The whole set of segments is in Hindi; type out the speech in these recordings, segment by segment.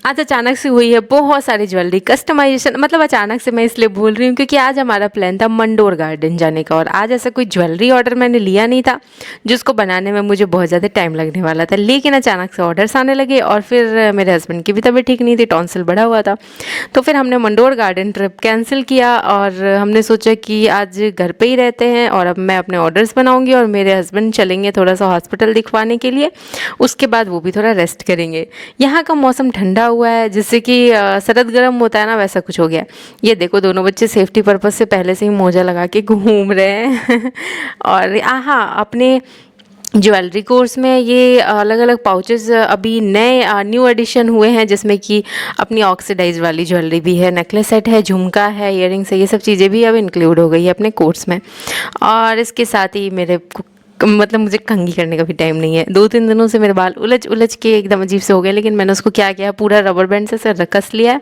आज अचानक से हुई है बहुत सारी ज्वेलरी कस्टमाइजेशन। मतलब अचानक से मैं इसलिए बोल रही हूँ क्योंकि आज हमारा प्लान था मंडोर गार्डन जाने का, और आज ऐसा कोई ज्वेलरी ऑर्डर मैंने लिया नहीं था जिसको बनाने में मुझे बहुत ज़्यादा टाइम लगने वाला था। लेकिन अचानक से ऑर्डर्स आने लगे, और फिर मेरे हस्बैंड की भी तबीयत ठीक नहीं थी, टॉन्सिल बढ़ा हुआ था। तो फिर हमने मंडोर गार्डन ट्रिप कैंसिल किया, और हमने सोचा कि आज घर पे ही रहते हैं और अब मैं अपने ऑर्डर्स बनाऊंगी और मेरे हस्बैंड चलेंगे थोड़ा सा हॉस्पिटल दिखवाने के लिए। उसके बाद वो भी थोड़ा रेस्ट करेंगे। यहाँ का मौसम ठंडा हुआ है, जिससे कि सरद गर्म होता है ना, वैसा कुछ हो गया। ये देखो दोनों बच्चे सेफ्टी पर्पज़ से पहले से ही मोजा लगा के घूम रहे हैं और हाँ, अपने ज्वेलरी कोर्स में ये अलग अलग पाउचेस अभी नए न्यू एडिशन हुए हैं, जिसमें कि अपनी ऑक्सीडाइज वाली ज्वेलरी भी है, नेकलेस सेट है, झुमका है, इयररिंग्स है, ये सब चीज़ें भी अब इंक्लूड हो गई है अपने कोर्स में। और इसके साथ ही मेरे मतलब मुझे कंघी करने का भी टाइम नहीं है। 2-3 दिनों से मेरे बाल उलझ उलझ के एकदम अजीब से हो गए, लेकिन मैंने उसको क्या किया, पूरा रबर बैंड से कस लिया है।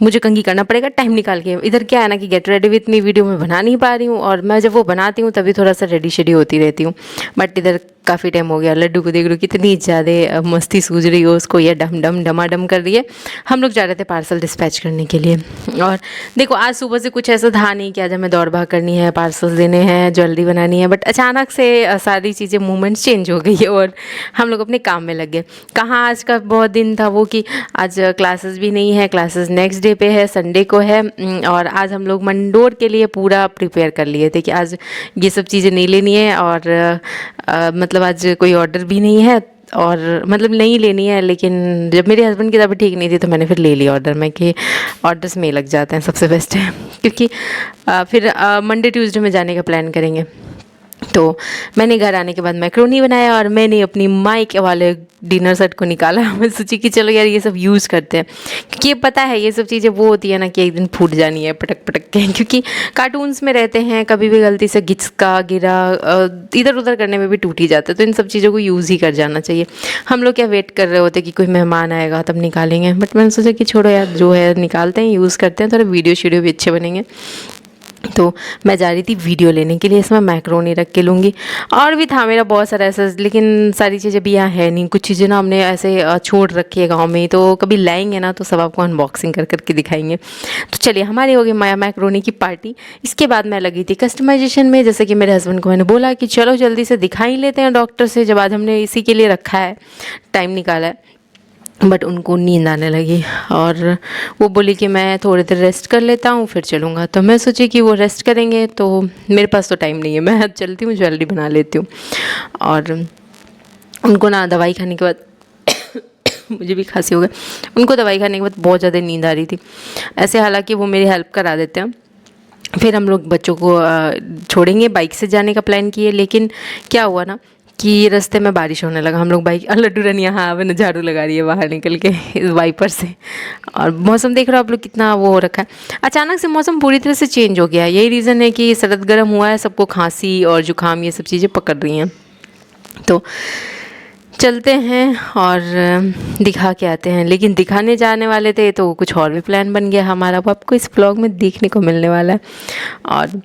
मुझे कंघी करना पड़ेगा टाइम निकाल के। इधर क्या है ना कि get ready with me video में बना नहीं पा रही हूँ, और मैं जब वो बनाती हूँ तभी थोड़ा सा रेडी शेडी होती रहती हूँ। बट इधर काफ़ी टाइम हो गया। लड्डू को देख रही हूँ कितनी ज़्यादा मस्ती सूझ रही हो उसको, ये डम डम डमाडम कर रही है। हम लोग जा रहे थे पार्सल डिस्पैच करने के लिए, और देखो आज सुबह से कुछ ऐसा था नहीं कि आज हमें दौड़ भाग करनी है, पार्सल्स देने हैं, ज्वेलरी बनानी है। बट अचानक से सारी चीज़ें मूवमेंट्स चेंज हो गई है और हम लोग अपने काम में लग गए। कहाँ आज का बहुत दिन था वो कि आज क्लासेस भी नहीं है, क्लासेस नेक्स्ट डे पे है, संडे को है। और आज हम लोग मंडोर के लिए पूरा प्रिपेयर कर लिए थे कि आज ये सब चीज़ें नहीं लेनी है, और मतलब आज कोई ऑर्डर भी नहीं है, और मतलब नहीं लेनी है। लेकिन जब मेरे हस्बैंड की तबीयत ठीक नहीं थी तो मैंने फिर ले लिया ऑर्डर में, कि ऑर्डर्स में लग जाते हैं, सबसे बेस्ट है। क्योंकि फिर मंडे ट्यूसडे में जाने का प्लान करेंगे। तो मैंने घर आने के बाद मैक्रोनी बनाया, और मैंने अपनी माइक वाले डिनर सेट को निकाला। मैं सोची कि चलो यार ये सब यूज़ करते हैं, क्योंकि ये पता है ये सब चीज़ें वो होती है ना कि एक दिन फूट जानी है पटक पटक के। क्योंकि कार्टून्स में रहते हैं, कभी भी गलती से घिसका गिरा इधर उधर करने में भी टूट ही जाता है। तो इन सब चीज़ों को यूज़ ही कर जाना चाहिए। हम लोग क्या वेट कर रहे होते कि कोई मेहमान आएगा तब निकालेंगे, बट मैंने सोचा कि छोड़ो यार, जो है निकालते हैं, यूज़ करते हैं, थोड़ा वीडियो शीडियो भी अच्छे बनेंगे। तो मैं जा रही थी वीडियो लेने के लिए, इसमें मैक्रोनी रख के लूँगी। और भी था मेरा बहुत सारा ऐसा, लेकिन सारी चीज़ें भी यहाँ है नहीं। कुछ चीज़ें ना हमने ऐसे छोड़ रखी है गांव में, तो कभी लाएंगे ना तो सब आपको अनबॉक्सिंग कर करके दिखाएंगे। तो चलिए, हमारी हो गई मैक्रोनी की पार्टी। इसके बाद मैं लगी थी कस्टमाइजेशन में। जैसे कि मेरे हस्बैंड को मैंने बोला कि चलो जल्दी से दिखा ही लेते हैं डॉक्टर से, जब आज हमने इसी के लिए रखा है, टाइम निकाला है। बट उनको नींद आने लगी, और वो बोली कि मैं थोड़ी देर रेस्ट कर लेता हूँ फिर चलूँगा। तो मैं सोची कि वो रेस्ट करेंगे तो मेरे पास तो टाइम नहीं है, मैं अब चलती हूँ, ज्वेलरी बना लेती हूँ। और उनको ना दवाई खाने के बाद मुझे भी खांसी हो गई। उनको दवाई खाने के बाद बहुत ज़्यादा नींद आ रही थी ऐसे, हालांकि वो मेरी हेल्प करा देते हैं। फिर हम लोग बच्चों को छोड़ेंगे, बाइक से जाने का प्लान किए। लेकिन क्या हुआ ना कि रास्ते में बारिश होने लगा। हम लोग बाइक, लड्डू रन यहाँ आवे ना झाड़ू लगा रही है बाहर निकल के इस वाइपर से। और मौसम देख रहे हो आप लोग कितना वो हो रखा है। अचानक से मौसम पूरी तरह से चेंज हो गया है। यही रीज़न है कि सर्द गर्म हुआ है, सबको खांसी और जुकाम ये सब चीज़ें पकड़ रही हैं। तो चलते हैं और दिखा के आते हैं। लेकिन दिखाने जाने वाले थे तो कुछ और भी प्लान बन गया हमारा, वो आपको इस ब्लॉग में देखने को मिलने वाला है। और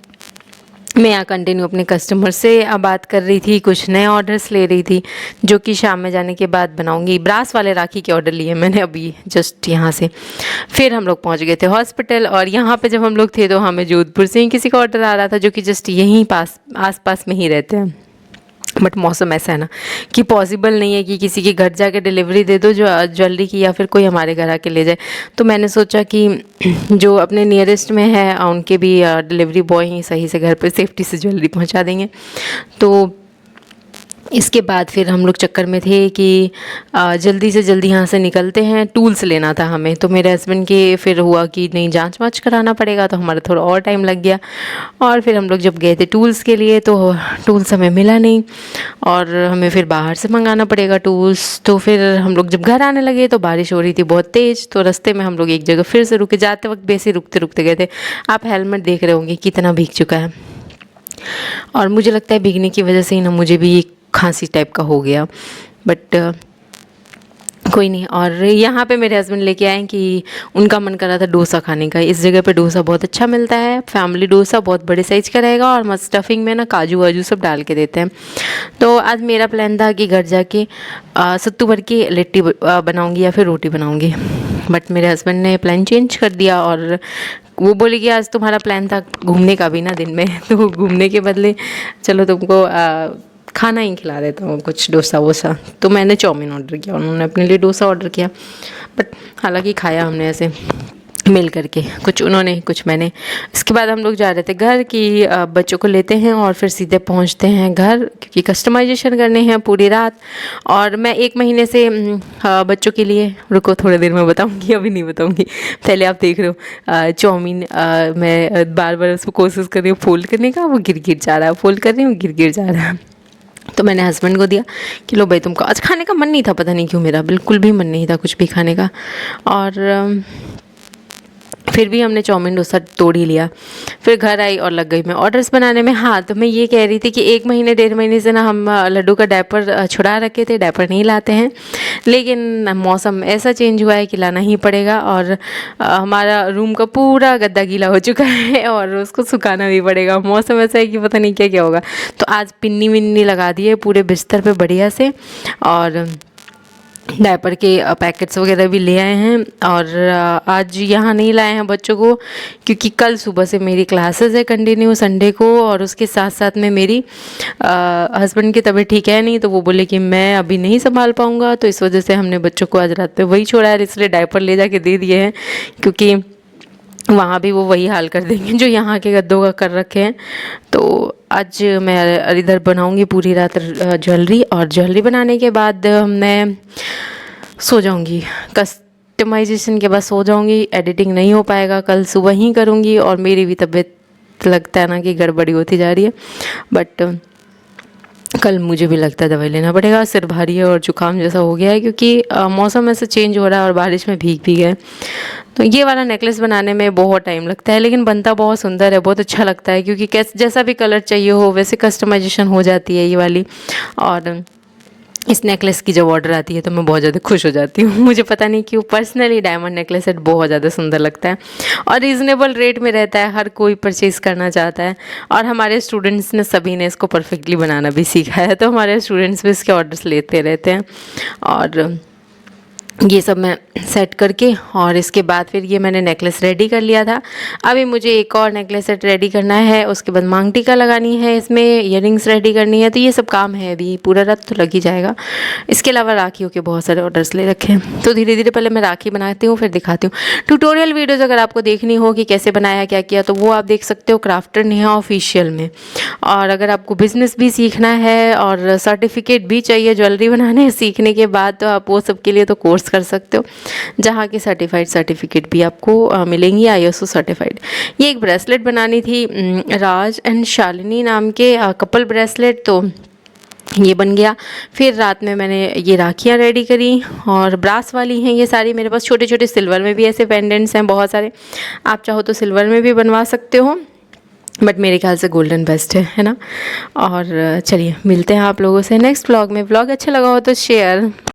मैं यहाँ कंटिन्यू अपने कस्टमर से बात कर रही थी, कुछ नए ऑर्डर्स ले रही थी जो कि शाम में जाने के बाद बनाऊंगी। ब्रास वाले राखी के ऑर्डर लिए मैंने अभी जस्ट यहाँ से। फिर हम लोग पहुँच गए थे हॉस्पिटल, और यहाँ पे जब हम लोग थे तो हमें जोधपुर से ही किसी का ऑर्डर आ रहा था, जो कि जस्ट यहीं आस पास में ही रहते हैं। बट मौसम ऐसा है ना कि पॉसिबल नहीं है कि किसी के घर जाके डिलीवरी दे दो जो ज्वेलरी की, या फिर कोई हमारे घर आके ले जाए। तो मैंने सोचा कि जो अपने नियरेस्ट में है उनके भी डिलीवरी बॉय ही सही से घर पे सेफ्टी से ज्वेलरी पहुंचा देंगे। तो इसके बाद फिर हम लोग चक्कर में थे कि जल्दी से जल्दी यहाँ से निकलते हैं। टूल्स लेना था हमें, तो मेरे हस्बैंड के फिर हुआ कि नहीं जांच वाँच कराना पड़ेगा, तो हमारा थोड़ा और टाइम लग गया। और फिर हम लोग जब गए थे टूल्स के लिए तो टूल्स हमें मिला नहीं, और हमें फिर बाहर से मंगाना पड़ेगा टूल्स। तो फिर हम लोग जब घर आने लगे तो बारिश हो रही थी बहुत तेज़। तो रास्ते में हम लोग एक जगह फिर से रुके, जाते वक्त बेसी रुकते रुकते गए थे। आप हेलमेट देख रहे होंगे कितना भीग चुका है, और मुझे लगता है भीगने की वजह से ही ना मुझे भी खांसी टाइप का हो गया। बट कोई नहीं। और यहाँ पे मेरे हस्बैंड लेके आए कि उनका मन कर रहा था डोसा खाने का। इस जगह पे डोसा बहुत अच्छा मिलता है, फैमिली डोसा, बहुत बड़े साइज़ का रहेगा और मस्त स्टफिंग में ना काजू वाजू सब डाल के देते हैं। तो आज मेरा प्लान था कि घर जाके सत्तू भर के लिट्टी बनाऊँगी या फिर रोटी बनाऊँगी, बट मेरे हस्बैंड ने प्लान चेंज कर दिया और वो बोले कि आज तुम्हारा प्लान था घूमने का भी ना दिन में, तो घूमने के बदले चलो तुमको खाना ही खिला देता हूँ, कुछ डोसा वोसा। तो मैंने चाउमीन ऑर्डर किया, उन्होंने अपने लिए डोसा ऑर्डर किया, बट हालांकि खाया हमने ऐसे मिल करके, कुछ उन्होंने कुछ मैंने। इसके बाद हम लोग जा रहे थे घर कि बच्चों को लेते हैं और फिर सीधे पहुंचते हैं घर, क्योंकि कस्टमाइजेशन करने हैं पूरी रात। और मैं 1 महीने से बच्चों के लिए, रुको थोड़ी देर में बताऊंगी, अभी नहीं बताऊंगी, पहले आप देख रहे हो चाउमीन, मैं बार बार उसको कोशिश कर रही हूँ फोल्ड करने का, वो गिर जा रहा है, फोल्ड कर रही हूँ गिर जा रहा है। तो मैंने हस्बैंड को दिया कि लो भाई तुमको, आज खाने का मन नहीं था, पता नहीं क्यों मेरा बिल्कुल भी मन नहीं था कुछ भी खाने का। और फिर भी हमने चाउमीन डोसा तोड़ ही लिया। फिर घर आई और लग गई मैं ऑर्डर्स बनाने में। हाँ, तो मैं ये कह रही थी कि 1 महीने 1.5 महीने से ना हम लड्डू का डायपर छुड़ा रखे थे, डायपर नहीं लाते हैं, लेकिन मौसम ऐसा चेंज हुआ है कि लाना ही पड़ेगा। और हमारा रूम का पूरा गद्दा गीला हो चुका है और उसको सुखाना भी पड़ेगा। मौसम ऐसा है कि पता नहीं क्या क्या होगा। तो आज पिन्नी विन्नी लगा दी है पूरे बिस्तर पे बढ़िया से, और डायपर के पैकेट्स वगैरह भी ले आए हैं। और आज यहाँ नहीं लाए हैं बच्चों को, क्योंकि कल सुबह से मेरी क्लासेस है कंटिन्यू संडे को, और उसके साथ साथ में मेरी हस्बैंड की तबीयत ठीक है नहीं, तो वो बोले कि मैं अभी नहीं संभाल पाऊँगा। तो इस वजह से हमने बच्चों को आज रात में वही छोड़ा है, इसलिए डायपर ले जाके दे दिए हैं, क्योंकि वहाँ भी वो वही हाल कर देंगे जो यहाँ के गद्दों का कर रखे हैं। तो आज मैं इधर बनाऊँगी पूरी रात ज्वेलरी, और ज्वेलरी बनाने के बाद मैं सो जाऊँगी। कस्टमाइजेशन के बाद सो जाऊँगी, एडिटिंग नहीं हो पाएगा, कल सुबह ही करूँगी। और मेरी भी तबीयत लगता है ना कि गड़बड़ी होती जा रही है, बट कल मुझे भी लगता है दवाई लेना पड़ेगा। सिर भारी है और जुकाम जैसा हो गया है, क्योंकि मौसम ऐसे चेंज हो रहा है और बारिश में भीग भी गए। तो ये वाला नेकलेस बनाने में बहुत टाइम लगता है, लेकिन बनता बहुत सुंदर है, बहुत अच्छा लगता है, क्योंकि जैसा भी कलर चाहिए हो वैसे कस्टमाइजेशन हो जाती है ये वाली। और इस नेकलेस की जब ऑर्डर आती है तो मैं बहुत ज़्यादा खुश हो जाती हूँ। मुझे पता नहीं क्यों, पर्सनली डायमंड नेकलेस सेट बहुत ज़्यादा सुंदर लगता है और रीज़नेबल रेट में रहता है, हर कोई परचेज़ करना चाहता है। और हमारे स्टूडेंट्स ने सभी ने इसको परफेक्टली बनाना भी सीखा है, तो हमारे स्टूडेंट्स भी इसके ऑर्डर्स लेते रहते हैं। और ये सब मैं सेट करके, और इसके बाद फिर ये मैंने नेकलेस रेडी कर लिया था। अभी मुझे एक और नेकलेस सेट रेडी करना है, उसके बाद मांग टीका लगानी है, इसमें इयररिंग्स रेडी करनी है। तो ये सब काम है, अभी पूरा रात तो लग ही जाएगा। इसके अलावा राखियों के बहुत सारे ऑर्डर्स ले रखे हैं, तो धीरे धीरे पहले मैं राखी बनाती हूँ फिर दिखाती हूँ। ट्यूटोरियल वीडियोज़ अगर आपको देखनी हो कि कैसे बनाया क्या किया, तो वो आप देख सकते हो क्राफ्टर नेहा ऑफिशियल में। और अगर आपको बिज़नेस भी सीखना है और सर्टिफिकेट भी चाहिए ज्वेलरी बनाने सीखने के बाद, तो आप वो सब के लिए तो कोर्स कर सकते हो, जहाँ की सर्टिफिकेट भी आपको मिलेंगी ISO सर्टिफाइड। ये एक ब्रेसलेट बनानी थी, राज एंड शालिनी नाम के कपल ब्रेसलेट, तो ये बन गया। फिर रात में मैंने ये राखियाँ रेडी करी, और ब्रास वाली हैं ये सारी मेरे पास। छोटे छोटे सिल्वर में भी ऐसे पेंडेंट्स हैं बहुत सारे, आप चाहो तो सिल्वर में भी बनवा सकते हो, बट मेरे ख्याल से गोल्डन बेस्ट है ना। और चलिए मिलते हैं आप लोगों से नेक्स्ट व्लॉग में। व्लॉग अच्छा लगा हो तो शेयर